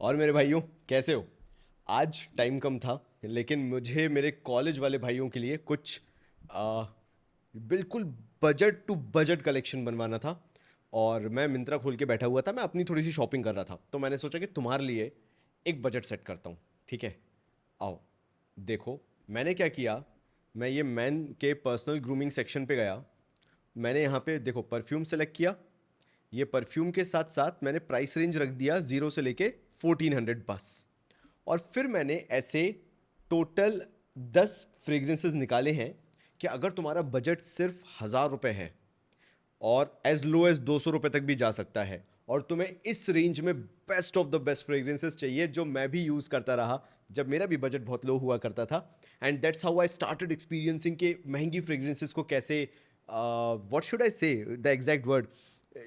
और मेरे भाइयों, कैसे हो? आज टाइम कम था, लेकिन मुझे मेरे कॉलेज वाले भाइयों के लिए कुछ आ, बिल्कुल बजट टू बजट कलेक्शन बनवाना था। और मैं मिंत्रा खोल के बैठा हुआ था, मैं अपनी थोड़ी सी शॉपिंग कर रहा था, तो मैंने सोचा कि तुम्हारे लिए एक बजट सेट करता हूँ। ठीक है, आओ देखो मैंने क्या किया। मैं ये मैन के पर्सनल ग्रूमिंग सेक्शन पे गया। मैंने यहाँ पे देखो परफ्यूम सेलेक्ट किया। ये परफ्यूम के साथ साथ मैंने प्राइस रेंज रख दिया 0 से लेके 1400 बस। और फिर मैंने ऐसे टोटल 10 फ्रेग्रेंसेस निकाले हैं कि अगर तुम्हारा बजट सिर्फ 1000 रुपये है और एज लो एज 200 रुपये तक भी जा सकता है, और तुम्हें इस रेंज में best of the best fragrances चाहिए जो मैं भी यूज़ करता रहा जब मेरा भी बजट बहुत लो हुआ करता था। And that's how I started experiencing के महंगी फ्रेग्रेंसेस को कैसे, what should I say the exact word,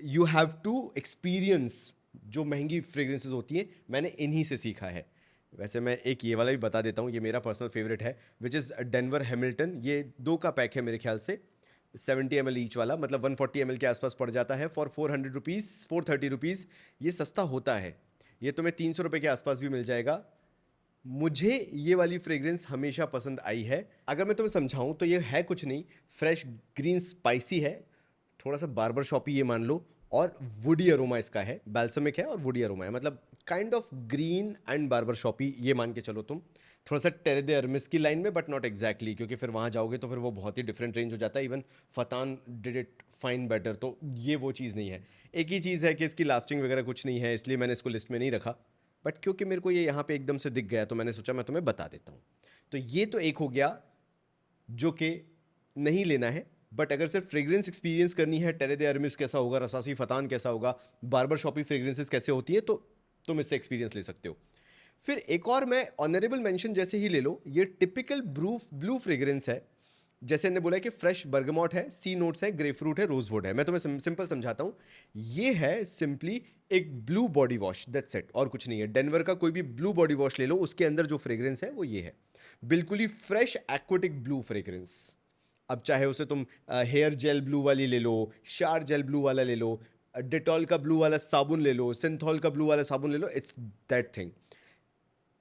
you have to experience जो महंगी फ्रेग्रेंसेस होती हैं, मैंने इन्हीं से सीखा है। वैसे मैं एक ये वाला भी बता देता हूँ, ये मेरा पर्सनल फेवरेट है, विच इज़ डेनवर हैमिल्टन। ये दो का पैक है मेरे ख्याल से, 70 ml ईच वाला, मतलब 140 ml के आसपास पड़ जाता है फॉर 400 रुपीज़, 430 रुपीज़। ये सस्ता होता है, ये तुम्हें 300 रुपये के आसपास भी मिल जाएगा। मुझे ये वाली फ्रेग्रेंस हमेशा पसंद आई है। अगर मैं तुम्हें समझाऊं तो ये है कुछ नहीं, फ्रेश ग्रीन स्पाइसी है, थोड़ा सा बार्बर शॉपी ये मान लो, और वुडी अरोमा इसका है, बैल्समिक है और वुडी अरोमा है, मतलब kind of green and barber shoppe ये मान के चलो तुम। थोड़ा सा टेरे दे अरमिस की लाइन में, बट नॉट एग्जैक्टली, क्योंकि फिर वहाँ जाओगे तो फिर वो बहुत ही डिफरेंट रेंज हो जाता है। इवन फतान डिड इट फाइन बेटर, तो ये वो चीज़ नहीं है। एक ही चीज़ है कि इसकी लास्टिंग वगैरह कुछ नहीं है, इसलिए मैंने इसको लिस्ट में नहीं रखा। बट क्योंकि मेरे को ये यहाँ पे एकदम से दिख गया तो मैंने सोचा मैं तुम्हें बता देता हूँ। तो ये तो एक हो गया जो कि नहीं लेना है। बट अगर सिर्फ फ्रेग्रेंस एक्सपीरियंस करनी है, टेरे दे अरमिस कैसा होगा, रसासी फतान कैसा होगा, बार्बर शॉपी फ्रेग्रेंसेस कैसे होती है, तो तुम इससे एक्सपीरियंस ले सकते हो। फिर एक और मैं ऑनरेबल मेंशन जैसे ही ले लो, ये टिपिकल ब्लू ब्लू फ्रेग्रेंस है। जैसे ने बोला कि फ्रेश बर्गमॉट है, सी नोट्स है, ग्रेपफ्रूट है, रोजवुड है। मैं तुम्हें सिंपल समझाता हूँ। ये है सिंपली एक blue body wash, that's it, और कुछ नहीं है। डेनवर का कोई भी ब्लू बॉडी वॉश ले लो, उसके अंदर जो फ्रेग्रेंस है वो ये है, बिल्कुल ही फ्रेश एक्वेटिक ब्लू फ्रेग्रेंस। अब चाहे उसे तुम हेयर जेल ब्लू वाली ले लो, शार जेल ब्लू वाला ले लो, डिटॉल का ब्लू वाला साबुन ले लो, सिंथॉल का ब्लू वाला साबुन ले लो, इट्स दैट थिंग।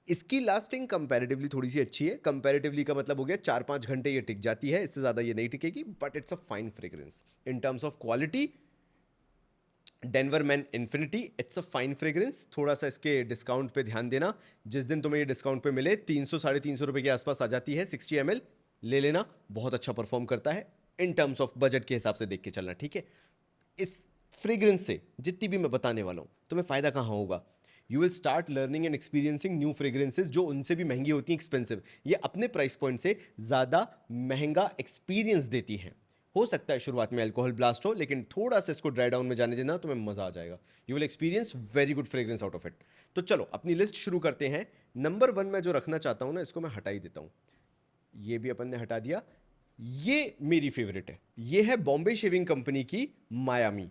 इसकी लास्टिंग कंपैरेटिवली थोड़ी सी अच्छी है। कंपैरेटिवली का मतलब हो गया 4-5 घंटे ये टिक जाती है, इससे ज़्यादा ये नहीं टिकेगी, but it's a fine fragrance in terms of quality. Denver man infinity, it's a fine fragrance. थोड़ा सा इसके डिस्काउंट पे ध्यान देना, जिस दिन तुम्हें ये डिस्काउंट पे मिले 300 साढ़े 300 रुपये के आसपास आ जाती है, 60 ml ले लेना, बहुत अच्छा परफॉर्म करता है। इन टर्म्स ऑफ बजट के हिसाब से देख के चलना, ठीक है। इस फ्रेग्रेंस से जितनी भी मैं बताने वाला हूँ, तुम्हें फ़ायदा कहाँ होगा? You will start learning and experiencing new fragrances जो उनसे भी महंगी होती हैं, एक्सपेंसिव। ये अपने प्राइस पॉइंट से ज़्यादा महंगा एक्सपीरियंस देती हैं। हो सकता है शुरुआत में अल्कोहल ब्लास्ट हो, लेकिन थोड़ा सा इसको ड्राई डाउन में जाने देना, तुम्हें मज़ा आ जाएगा। You will experience very good fragrance out of it. तो चलो अपनी लिस्ट शुरू करते हैं। नंबर 1 मैं जो रखना चाहता हूँ ना, इसको मैं हटा ही देता हूँ। ये भी अपन ने हटा दिया। ये मेरी फेवरेट है, ये है बॉम्बे शेविंग कंपनी की मायामी।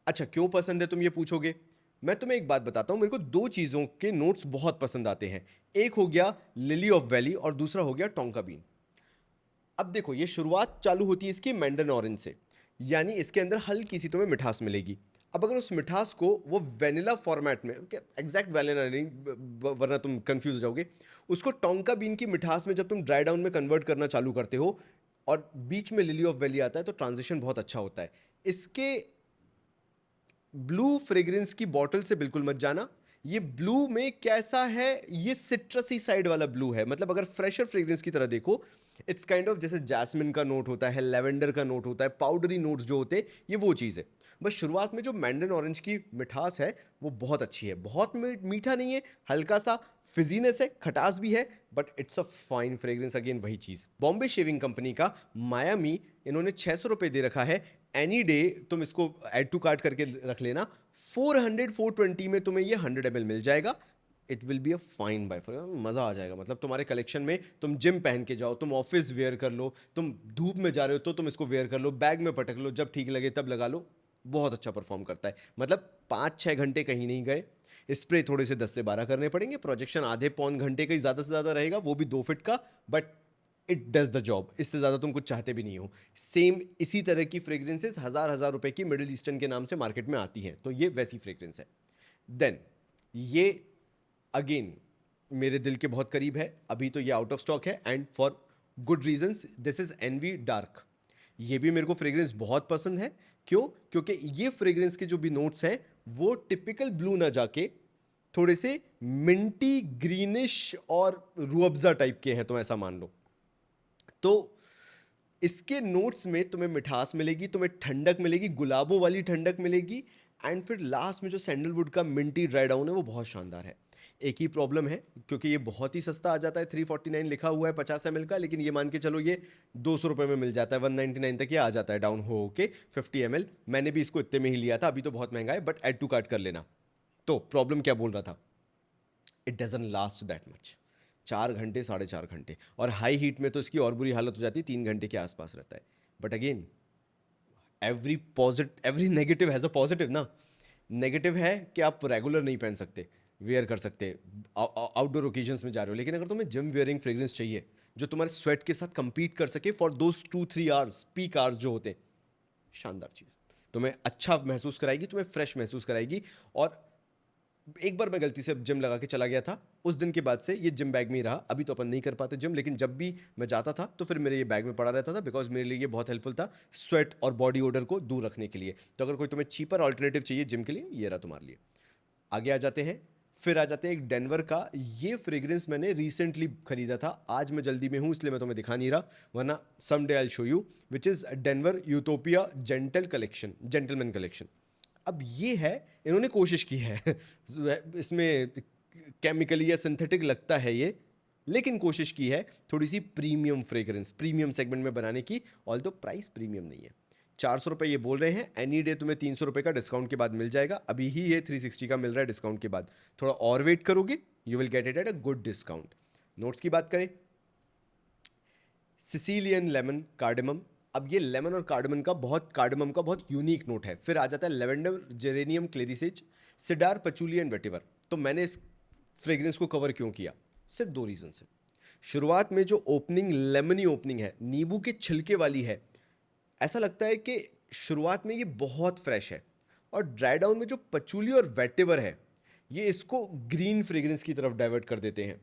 अच्छा, क्यों पसंद है तुम ये पूछोगे? मैं तुम्हें एक बात बताता हूं, मेरे को दो चीजों के नोट्स बहुत पसंद आते हैं। एक हो गया लिली ऑफ वैली और दूसरा हो गया टोंका बीन। अब देखो, ये शुरुआत चालू होती है इसकी मैंडन ऑरेंज से, यानी इसके अंदर हल्की सी तुम्हें मिठास मिलेगी। अब अगर उस मिठास को वो वेनिला फॉर्मेट में, एग्जैक्ट वेनिला नहीं, वरना तुम कंफ्यूज हो जाओगे, उसको टोंका बीन की मिठास में जब तुम ड्राई डाउन में कन्वर्ट करना चालू करते हो और बीच में लिली ऑफ वैली आता है, तो ट्रांजिशन बहुत अच्छा होता है। इसके ब्लू फ्रेग्रेंस की बॉटल से बिल्कुल मत जाना। ये ब्लू में कैसा है, ये सिट्रसी साइड वाला ब्लू है, मतलब अगर फ्रेशर फ्रेग्रेंस की तरह देखो, इट्स काइंड ऑफ जैसे जैस्मिन का नोट होता है, लेवेंडर का नोट होता है, पाउडरी नोट्स जो होते हैं, ये वो चीज़ है। बस शुरुआत में जो मैंडन ऑरेंज की मिठास है वो बहुत अच्छी है, बहुत मीठा नहीं है, हल्का सा फिजीनेस है, खटास भी है, but it's a fine fragrance. Again वही चीज़, बॉम्बे शेविंग कंपनी का मायामी, इन्होंने 600 रुपये दे रखा है। एनी डे तुम इसको ऐड टू कार्ट करके रख लेना, 400-420 में तुम्हें ये 100 ml मिल जाएगा। It will be a fine buy, for मज़ा आ जाएगा। मतलब तुम्हारे कलेक्शन में तुम जिम पहन के जाओ, तुम ऑफिस वेयर कर लो, तुम धूप में जा रहे हो तो तुम इसको वेयर कर लो, बैग में पटक लो, जब ठीक लगे तब लगा लो। बहुत अच्छा परफॉर्म करता है, मतलब 5-6 घंटे कहीं नहीं गए। स्प्रे थोड़े से 10 से 12 करने पड़ेंगे, प्रोजेक्शन आधे पौन घंटे का ही ज़्यादा से ज़्यादा रहेगा, वो भी 2 फीट का, but it does the job. इससे ज़्यादा तुम कुछ चाहते भी नहीं हो। सेम इसी तरह की फ्रेग्रेंसेस हज़ार हज़ार रुपए की मिडिल ईस्टर्न के नाम से मार्केट में आती हैं, तो ये वैसी फ्रेग्रेंस है। देन ये अगेन मेरे दिल के बहुत करीब है, अभी तो ये आउट ऑफ स्टॉक है and for good reasons. This is envy dark. ये भी मेरे को फ्रेग्रेंस बहुत पसंद है। क्यों? क्योंकि ये फ्रेग्रेंस के जो भी नोट्स हैं वो टिपिकल ब्लू ना जाके थोड़े से मिंटी ग्रीनिश और रूअफ़ज़ा टाइप के हैं, तो ऐसा मान लो। तो इसके नोट्स में तुम्हें मिठास मिलेगी, तुम्हें ठंडक मिलेगी, गुलाबों वाली ठंडक मिलेगी, एंड फिर लास्ट में जो सैंडलवुड का मिंटी ड्राई डाउन है वो बहुत शानदार है। एक ही प्रॉब्लम है, क्योंकि ये बहुत ही सस्ता आ जाता है, 349 लिखा हुआ है 50 ml का, लेकिन ये मान के चलो ये 200 रुपये में मिल जाता है, 199 तक ये आ जाता है डाउन हो के 50 ml। मैंने भी इसको इतने में ही लिया था, अभी तो बहुत महंगा है, बट ऐड टू कार्ट कर लेना। तो प्रॉब्लम क्या बोल रहा था, it doesn't last that much. 4 घंटे 4.5 घंटे, और हाई हीट में तो इसकी और बुरी हालत हो जाती है, 3 घंटे के आसपास रहता है। But again every negative has a positive ना। नेगेटिव है कि आप रेगुलर नहीं पहन सकते, वेयर कर सकते, आउटडोर ओकेजन्स में जा रहे हो, लेकिन अगर तुम्हें जिम वेयरिंग फ्रेग्रेंस चाहिए जो तुम्हारे स्वेट के साथ कंपीट कर सके for those 2-3 hours, peak hours जो होते हैं, शानदार चीज़। तुम्हें अच्छा महसूस कराएगी, तुम्हें फ्रेश महसूस कराएगी। और एक बार मैं गलती से जिम लगा के चला गया था, उस दिन के बाद से ये जिम बैग में ही रहा। अभी तो अपन नहीं कर पाते जिम, लेकिन जब भी मैं जाता था तो फिर मेरे ये बैग में पड़ा रहता था, बिकॉज मेरे लिए ये बहुत हेल्पफुल था स्वेट और बॉडी ओडर को दूर रखने के लिए। तो अगर कोई तुम्हें चीपर ऑल्टरनेटिव चाहिए जिम के लिए, ये रहा तुम्हारे लिए। आगे आ जाते हैं, फिर आ जाते हैं एक डेनवर का। ये फ्रेग्रेंस मैंने रिसेंटली खरीदा था, आज मैं जल्दी में हूँ इसलिए मैं तुम्हें दिखा नहीं रहा, वरना some day I show you, which is Denver utopia gentleman collection. अब ये है, इन्होंने कोशिश की है इसमें केमिकली या सिंथेटिक लगता है ये, लेकिन कोशिश की है थोड़ी सी प्रीमियम फ्रेग्रेंस प्रीमियम सेगमेंट में बनाने की, ऑल्दो प्राइस प्रीमियम नहीं है। 400 रुपये ये बोल रहे हैं, एनी डे तुम्हें 300 रुपये का डिस्काउंट के बाद मिल जाएगा। अभी ही ये 360 का मिल रहा है डिस्काउंट के बाद, थोड़ा और वेट करोगे you will get it at a good discount. Notes की बात करें, सिसिलियन लेमन कार्डेमम। अब ये लेमन और कार्डेमम का बहुत यूनिक नोट है। फिर आ जाता है lavender, geranium, clary sage, cedar, patchouli and vetiver. तो मैंने इस फ्रेग्रेंस को कवर क्यों किया, सिर्फ 2 रीजन से। शुरुआत में जो ओपनिंग लेमनी ओपनिंग है, नींबू के छिलके वाली है, ऐसा लगता है कि शुरुआत में ये बहुत फ्रेश है, और ड्राई डाउन में जो पचूली और वेटिवर है ये इसको ग्रीन फ्रेग्रेंस की तरफ डाइवर्ट कर देते हैं।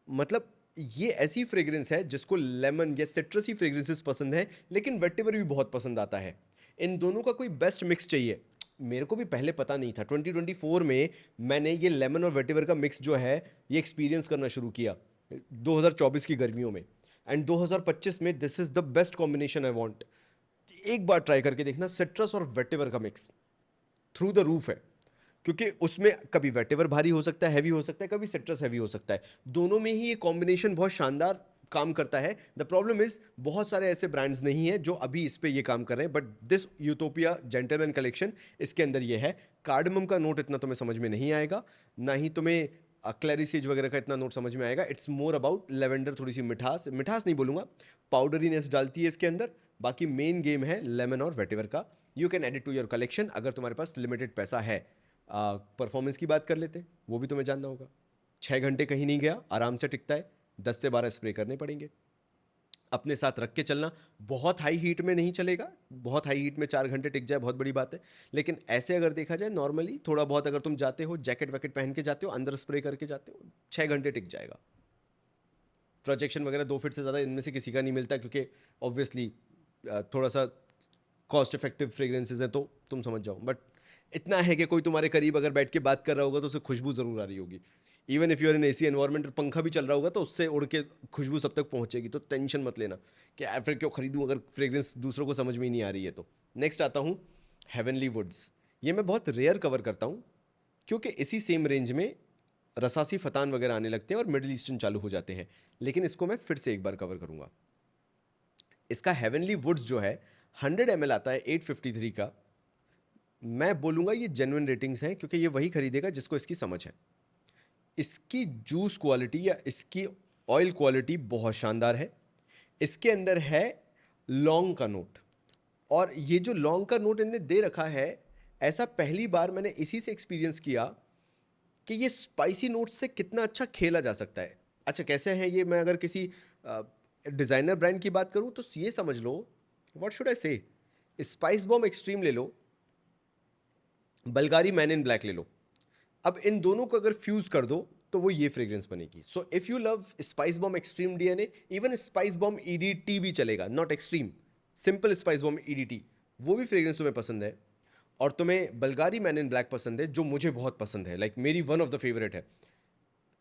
मतलब ये ऐसी फ्रेग्रेंस है जिसको लेमन या सिट्रसी फ्रेग्रेंसेस पसंद है, लेकिन वेटिवर भी बहुत पसंद आता है। इन दोनों का कोई बेस्ट मिक्स चाहिए। मेरे को भी पहले पता नहीं था, 2024 में मैंने ये लेमन और वेटिवर का मिक्स जो है ये एक्सपीरियंस करना शुरू किया 2024 की गर्मियों में, एंड 2025 में this is the best combination I want. एक बार ट्राई करके देखना, सिट्रस और वेटिवर का मिक्स थ्रू द रूफ है, क्योंकि उसमें कभी वेटिवर भारी हो सकता है, हैवी हो सकता है, कभी सिट्रस हैवी हो सकता है। दोनों में ही ये कॉम्बिनेशन बहुत शानदार काम करता है। द प्रॉब्लम इज बहुत सारे ऐसे ब्रांड्स नहीं हैं जो अभी इस पे ये काम कर रहे हैं, but this utopia gentleman collection इसके अंदर ये है। कार्डमम का नोट इतना तुम्हें समझ में नहीं आएगा, ना ही तुम्हें क्लैरिसेज वगैरह का इतना नोट समझ में आएगा। इट्स मोर अबाउट लेवेंडर, थोड़ी सी मिठास मिठास नहीं बोलूँगा, पाउडरीनेस डालती है इसके अंदर। बाकी मेन गेम है लेमन और वेटिवर का। You can add it to your collection अगर तुम्हारे पास लिमिटेड पैसा है। परफॉर्मेंस की बात कर लेते हैं, वो भी तुम्हें जानना होगा। 6 घंटे कहीं नहीं गया, आराम से टिकता है, 10 से 12 स्प्रे करने पड़ेंगे। अपने साथ रख के चलना, बहुत हाई हीट में नहीं चलेगा, बहुत हाई हीट में 4 घंटे टिक जाए बहुत बड़ी बात है, लेकिन ऐसे अगर देखा जाए नॉर्मली थोड़ा बहुत अगर तुम जाते हो, जैकेट वैकेट पहन के जाते हो, अंदर स्प्रे करके जाते हो, 6 घंटे टिक जाएगा। प्रोजेक्शन वगैरह 2 फीट से ज़्यादा इनमें से किसी का नहीं मिलता, क्योंकि ऑब्वियसली थोड़ा सा कॉस्ट इफेक्टिव फ्रेग्रेंसेज हैं, तो तुम समझ जाओ। बट इतना है कि कोई तुम्हारे करीब अगर बैठ के बात कर रहा होगा तो उसे खुशबू ज़रूर आ रही होगी। Even if you are in AC environment, पंखा भी चल रहा होगा तो उससे उड़ के खुशबू सब तक पहुंचेगी। तो टेंशन मत लेना कि यार फिर क्यों खरीदूं अगर फ्रेग्रेंस दूसरों को समझ में ही नहीं आ रही है। तो नेक्स्ट आता हूँ हेवनली वुड्स। ये मैं बहुत रेयर कवर करता हूँ, क्योंकि इसी सेम रेंज में रसासी फतान वगैरह आने लगते हैं और मिडिल ईस्टर्न चालू हो जाते हैं, लेकिन इसको मैं फिर से एक बार कवर करूँगा। इसका हेवनली वुड्स जो है 100 ml आता है 853 का। मैं बोलूँगा ये जेन्युइन रेटिंग्स हैं, क्योंकि ये वही खरीदेगा जिसको इसकी समझ है। इसकी जूस क्वालिटी या इसकी ऑयल क्वालिटी बहुत शानदार है। इसके अंदर है लौंग का नोट, और ये जो लौंग का नोट इनने दे रखा है, ऐसा पहली बार मैंने इसी से एक्सपीरियंस किया कि ये स्पाइसी नोट से कितना अच्छा खेला जा सकता है। अच्छा कैसे हैं ये, मैं अगर किसी डिज़ाइनर ब्रांड की बात करूँ तो ये समझ लो, व्हाट शुड आई से, स्पाइस बॉम्ब एक्सट्रीम ले लो, बल्गारी मैन इन ब्लैक ले लो। अब इन दोनों को अगर फ्यूज़ कर दो तो वो ये फ्रेग्रेंस बनेगी. So if you love spice bomb extreme DNA, even spice bomb EDT भी चलेगा, not extreme, simple spice bomb EDT, वो भी फ्रेग्रेंस तुम्हें पसंद है, और तुम्हें बल्गारी मैन इन ब्लैक पसंद है जो मुझे बहुत पसंद है, लाइक मेरी वन ऑफ द फेवरेट है,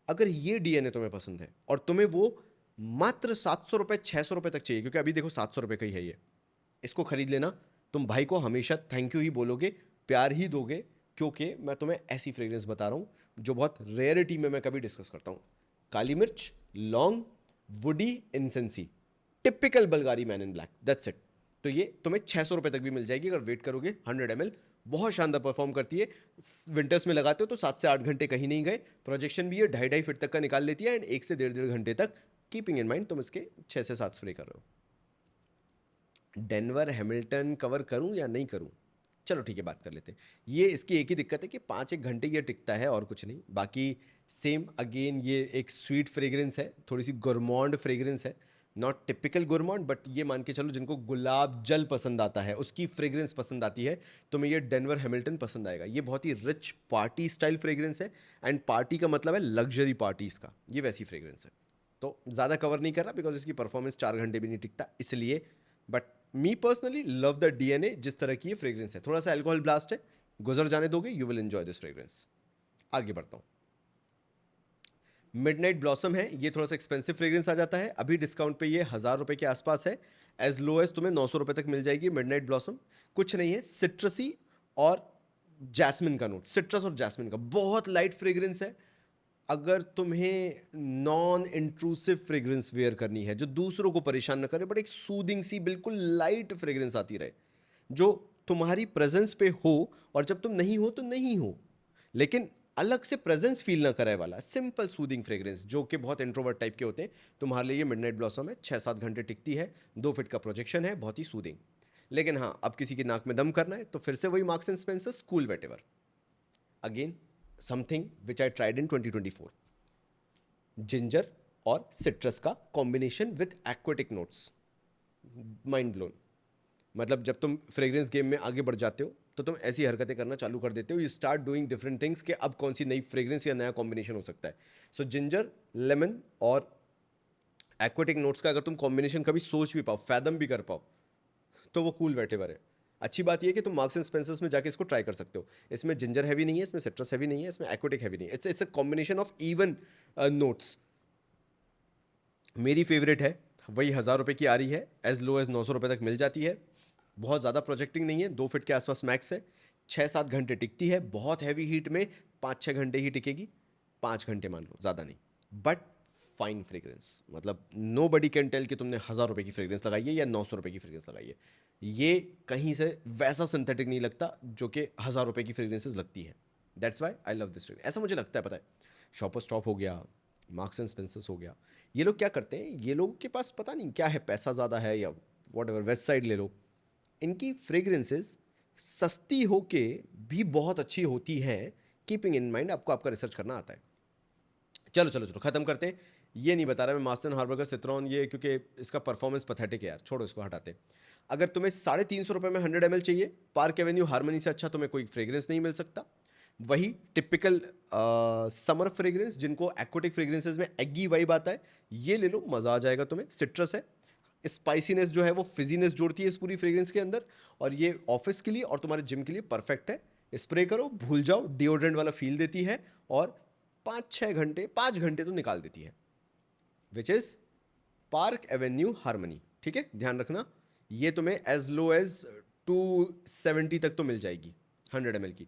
अगर ये डीएनए तुम्हें पसंद है और तुम्हें वो मात्र 700 रुपये 600 रुपये तक चाहिए, क्योंकि अभी देखो 700 रुपये का ही है ये, इसको खरीद लेना. तुम भाई को हमेशा थैंक यू ही बोलोगे, प्यार ही दोगे, क्योंकि मैं तुम्हें ऐसी फ्रेग्रेंस बता रहा हूँ जो बहुत रेयरिटी में मैं कभी डिस्कस करता हूँ. काली मिर्च, लौंग, woody, incensy, typical Bvlgari man in black, that's it. तो ये तुम्हें 600 रुपये तक भी मिल जाएगी अगर वेट करोगे. 100 ml बहुत शानदार परफॉर्म करती है. विंटर्स में लगाते हो तो 7 से 8 घंटे कहीं नहीं गए. प्रोजेक्शन भी ये 2.5 फीट तक का निकाल लेती है, एंड 1 से 1.5 घंटे तक, कीपिंग इन माइंड तुम इसके 6 से 7 स्प्रे कर रहे हो. डेनवर हैमिल्टन कवर करूं या नहीं करूं? चलो ठीक है, बात कर लेते हैं. ये इसकी एक ही दिक्कत है कि 5-1 घंटे ये टिकता है और कुछ नहीं. बाकी सेम अगेन ये एक स्वीट फ्रेग्रेंस है, थोड़ी सी गुरमॉन्ड फ्रेग्रेंस है, नॉट टिपिकल गुरमॉन्ड, बट ये मान के चलो जिनको गुलाब जल पसंद आता है, उसकी फ्रेग्रेंस पसंद आती है, तो मैं ये डेनवर हैमिल्टन पसंद आएगा. ये बहुत ही रिच पार्टी स्टाइल फ्रेग्रेंस है, एंड पार्टी का मतलब है लग्जरी पार्टीज का, ये वैसी फ्रेग्रेंस है. तो ज़्यादा कवर नहीं कर रहा बिकॉज इसकी परफॉर्मेंस 4 घंटे भी नहीं टिकता इसलिए. But me personally love the DNA जिस तरह की ये फ्रेग्रेंस है. थोड़ा सा अल्कोहल ब्लास्ट है, गुजर जाने दोगे, you will enjoy this fragrance. आगे बढ़ता हूँ. मिडनाइट ब्लॉसम है, ये थोड़ा सा एक्सपेंसिव फ्रेग्रेंस आ जाता है. अभी डिस्काउंट पे ये 1000 रुपये के आसपास है. एज लो एज तुम्हें 900 रुपये तक मिल जाएगी. मिडनाइट ब्लॉसम कुछ नहीं है, सिट्रसी और जैस्मिन का नोट, सिट्रस और जैस्मिन का, बहुत लाइट फ्रेग्रेंस है. अगर तुम्हें नॉन इंट्रूसिव फ्रेग्रेंस वेयर करनी है जो दूसरों को परेशान न करे, बट एक सूदिंग सी बिल्कुल लाइट फ्रेग्रेंस आती रहे, जो तुम्हारी प्रेजेंस पे हो, और जब तुम नहीं हो तो नहीं हो, लेकिन अलग से प्रेजेंस फील ना कराए वाला सिंपल सूदिंग फ्रेग्रेंस, जो कि बहुत इंट्रोवर्ट टाइप के होते हैं, तुम्हारे लिए ये मिडनाइट ब्लॉसम है. 6-7 घंटे टिकती है, 2 फीट का प्रोजेक्शन है, बहुत ही सूदिंग. लेकिन हाँ, अब किसी की नाक में दम करना है तो फिर से वही Marks and Spencer cool whatever. Again something which I tried in 2024, ginger और सिट्रस का combination with aquatic notes, mind blown. मतलब जब तुम फ्रेग्रेंस गेम में आगे बढ़ जाते हो तो तुम ऐसी हरकतें करना चालू कर देते हो, you start doing different things कि अब कौन सी नई फ्रेग्रेंस या नया कॉम्बिनेशन हो सकता है. सो जिंजर, लेमन और एक्वेटिक नोट्स का अगर तुम कॉम्बिनेशन कभी सोच भी पाओ, फैदम भी कर पाओ, तो वो कूल वेटेवर है. अच्छी बात ये है कि तुम मार्क्स एंड स्पेंसर्स में जाके इसको ट्राई कर सकते हो. इसमें जिंजर हैवी नहीं है, इसमें सिट्रस हैवी नहीं है, इसमें एक्वेटिक हैवी नहीं है. It's a combination of even notes. मेरी फेवरेट है, वही 1000 रुपये की आ रही है, एज लो एज 900 रुपये तक मिल जाती है. बहुत ज़्यादा प्रोजेक्टिंग नहीं है, 2 फीट के आसपास मैक्स है, 6-7 घंटे टिकती है. बहुत हैवी हीट में 5-6 घंटे ही टिकेगी, 5 घंटे मान लो, ज़्यादा नहीं. बट फाइन फ्रेग्रेंस, मतलब नो बडी कैन टेल कि तुमने 1000 रुपये की फ्रेग्रेंस लगाई है या 900 रुपये की फ्रेग्रेंस लगाई है. ये कहीं से वैसा सिंथेटिक नहीं लगता जो कि 1000 रुपये की फ्रेग्रेंसेस लगती है. That's why I love this fragrance. ऐसा मुझे लगता है, पता है, शॉपर स्टॉप हो गया, मार्क्स एंड स्पेंसर्स हो गया, ये लोग क्या करते हैं, ये लोगों के पास पता नहीं क्या है, पैसा ज़्यादा है या वॉट एवर, वेस्ट साइड ले लो, इनकी फ्रेग्रेंसेस सस्ती होके भी बहुत अच्छी होती हैं. कीपिंग इन माइंड आपको आपका रिसर्च करना आता है. चलो चलो चलो ख़त्म करते हैं. ये नहीं बता रहा मैं मास्टर हार्बर का सिट्रॉन, ये क्योंकि इसका परफॉर्मेंस पथेटिक है यार, छोड़ो इसको, हटाते. अगर तुम्हें 350 रुपये में 100 ml चाहिए, पार्क एवेन्यू हारमनी से अच्छा तुम्हें कोई फ्रेग्रेंस नहीं मिल सकता. वही टिपिकल समर फ्रेग्रेंस, जिनको एक्वेटिक फ्रेग्रेंसेस में एग्गी वाइब आता है, ये ले लो, मज़ा आ जाएगा तुम्हें. सिट्रस है, स्पाइसीनेस जो है वो फिजीनेस जोड़ती है इस पूरी फ्रेग्रेंस के अंदर, और ये ऑफिस के लिए और तुम्हारे जिम के लिए परफेक्ट है. स्प्रे करो, भूल जाओ, डिओड्रेंट वाला फील देती है, और 5 घंटे तो निकाल देती है, which is park Avenue harmony. ठीक है, ध्यान रखना, ये तुम्हें एज लो एज 270 तक तो मिल जाएगी 100 ml की.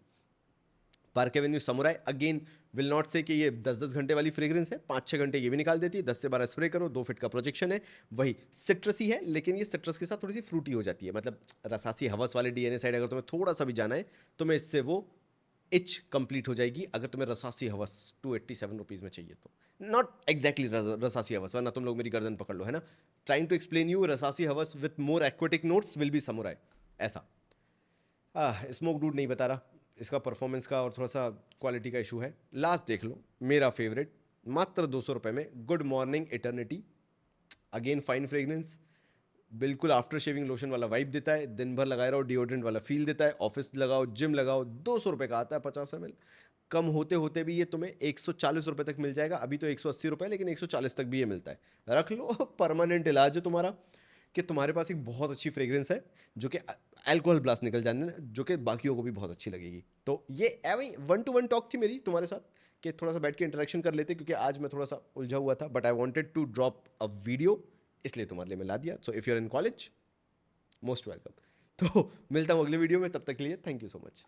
Park Avenue samurai again will not से कि ये 10-10 घंटे वाली फ्रेग्रेंस है, 5-6 घंटे ये भी निकाल देती है, 10 से 12 स्प्रे करो, 2 फीट का प्रोजेक्शन है. वही सिट्रसी है, लेकिन ये सिट्रस के साथ थोड़ी सी फ्रूटी हो जाती है, मतलब रसासी हवस वाले डीएनए साइड अगर तुम्हें थोड़ा सा भी जाना है तो मैं इससे वो इच कंप्लीट हो जाएगी. अगर तुम्हें रसासी हवस 287 रुपीज़ में चाहिए तो, नॉट एग्जैक्टली रसासी हवस, वरना तुम लोग मेरी गर्दन पकड़ लो, है ना. ट्राइंग टू एक्सप्लेन यू, रसासी हवस with more aquatic notes will be samurai, ऐसा. स्मोक डूड नहीं बता रहा, इसका परफॉर्मेंस का और थोड़ा सा क्वालिटी का इशू है. लास्ट देख लो, मेरा फेवरेट, मात्र 200 रुपये में, good morning eternity. Again fine fragrance, बिल्कुल आफ्टर शेविंग लोशन वाला वाइब देता है, दिन भर लगाए रहो, डिओड्रेंट वाला फील देता है, ऑफिस लगाओ, जिम लगाओ. 200 रुपये का आता है 50 ml, कम होते होते भी ये तुम्हें 140 रुपये तक मिल जाएगा। अभी तो 180 रुपये, लेकिन 140 तक भी ये मिलता है। रख लो, परमानेंट इलाज है तुम्हारा कि तुम्हारे पास एक बहुत अच्छी फ्रेग्रेंस है जो कि अल्कोहल ब्लास्ट निकल जाने देना, जो कि बाकियों को भी बहुत अच्छी लगेगी। तो ये एवं 1-to-1 टॉक थी मेरी तुम्हारे साथ कि थोड़ा सा बैठ के इंटरेक्शन कर लेते, क्योंकि आज मैं थोड़ा सा उलझा हुआ था, but I wanted to drop a video, इसलिए तुम्हारे लिए मैं ला दिया। So if you are in college, most welcome. तो मिलता हूँ अगले वीडियो में, तब तक के लिए थैंक यू सो मच।